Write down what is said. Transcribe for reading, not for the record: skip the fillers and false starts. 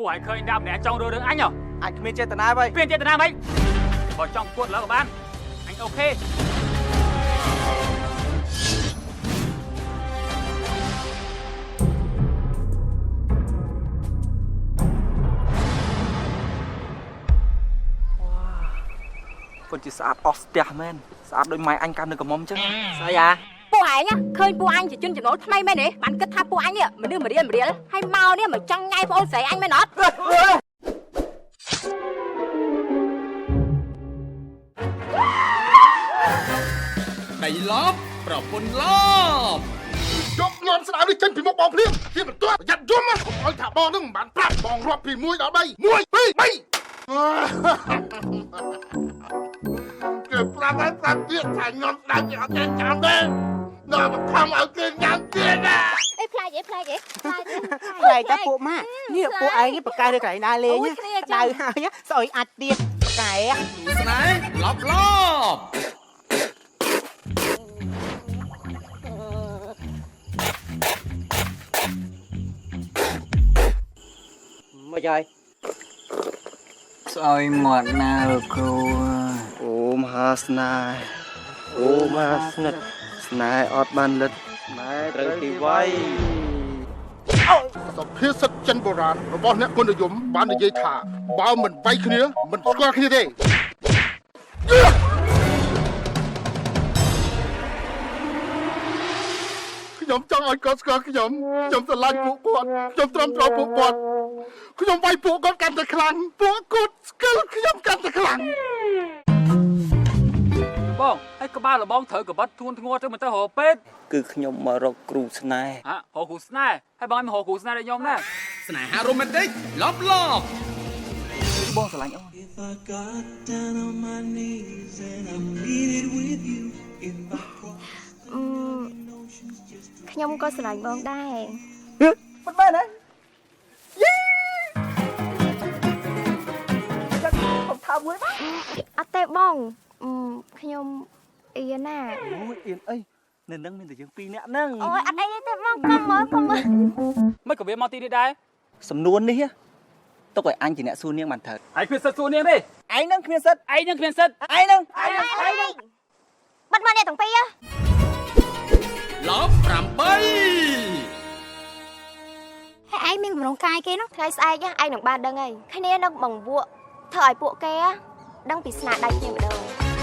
ពួកឯងឃើញដាប់ម្នាក់ចង់រករឿងអញហ៎អញគ្មានចេតនាអ្វីគ្មានចេតនាហ្មងបើចង់គួតលើក៏បានអញអូខេពិតជាស្អាតអស់ស្ទះមែនស្អាតដូចម៉ែអញកាន់នៅកំមុំចឹងស្អីអាពួកឯងឃើញពួកអញជាជនចំណូលថ្មីមែនទេបានគិតថាពួកអញមនុស្សម្រៀលហើយមកនេះមកចង់ញ៉ៃប្អូនស្រីអញមែនអត់ដៃឡប់ប្រពន្ធឡប់យកញោមស្ដាប់នេះចេញពីមុខបងភ្លាមជាបន្ទាត់ប្រយ័ត្នយំឲ្យថាបងនឹងមិនបានប្រាប់បងរាប់ពី1ដល់3 1 2 3គេប្រាប់ឲ្យប្រាប់ទៀតថាញោមស្ដាប់គេអត់ចេះចាំទេដល់មកខំឲ្យគេញ៉ាំទៀតណាអីផ្លែកតែពួកម៉ាក់នេះពួកឯងនេះបកកែទៅកន្លែងណាលេងដៅហើយស្អុយអាចទៀតកែស្នេហ៍ឡប់ឡប់មកយាយស្អុយមាត់ណាគ្រូអូមហាស្នេហ៍អូមហាស្និទ្ធស្នេហ៍អត់បានលិតស្នេហ៍ត្រូវទីវ័យសុភាសិតចិនបុរាណរបស់អ្នកគុណនិយមបាននិយាយថាបើមិនវាយគ្នាមិនស្គាល់គ្នាទេខ្ញុំចង់ឲ្យគាត់ស្គាល់ខ្ញុំស្រឡាញ់ពួកគាត់ខ្ញុំទ្រាំទ្រពួកគាត់ខ្ញុំវាយពួកគាត់កាន់តែខ្លាំងពួកគាត់ស្គាល់ខ្ញុំកាន់តែខ្លាំងបងហើយក្បាលរបងត្រូវកបិតធ្ងន់ធ្ងរទៅមិនទៅរកពេទ្យគឺខ្ញុំមករកគ្រូស្នេហ៍រកគ្រូស្នេហ៍ហើយបងឲ្យមករកគ្រូស្នេហ៍ដូចខ្ញុំណាស្នេហារ៉ូមែនទិកឡប់ឡប់បងស្រឡាញ់អូនខ្ញុំក៏ស្រឡាញ់បងដែរមិនមែនទេយីខ្ញុំថាមួយបាទអត់ទេបងខ្ញុំអៀនណាអូយអៀនអីនៅនឹងមានតែយើង2នាក់ហ្នឹងអូយអត់អីទេបងកុំមើលមិនក៏វាមកទីនេះដែរសំនួននេះទុកឲ្យអញជាអ្នកសួរនាងបានត្រូវឯងគ្មានសិទ្ធសួរនាងទេឯងនឹងគ្មានសិទ្ធឯងនឹងគ្មានសិទ្ធឯងនឹងបាត់មកអ្នកទាំងពីរឡប់8ហើយឯងមានកម្រងកាយគេនោះថ្ងៃស្អែកឯងនឹងបានដឹងហើយគ្នានឹងបង្វក់ធ្វើឲ្យពួកគេដឹងពីស្នាដៃគ្នាម្ដង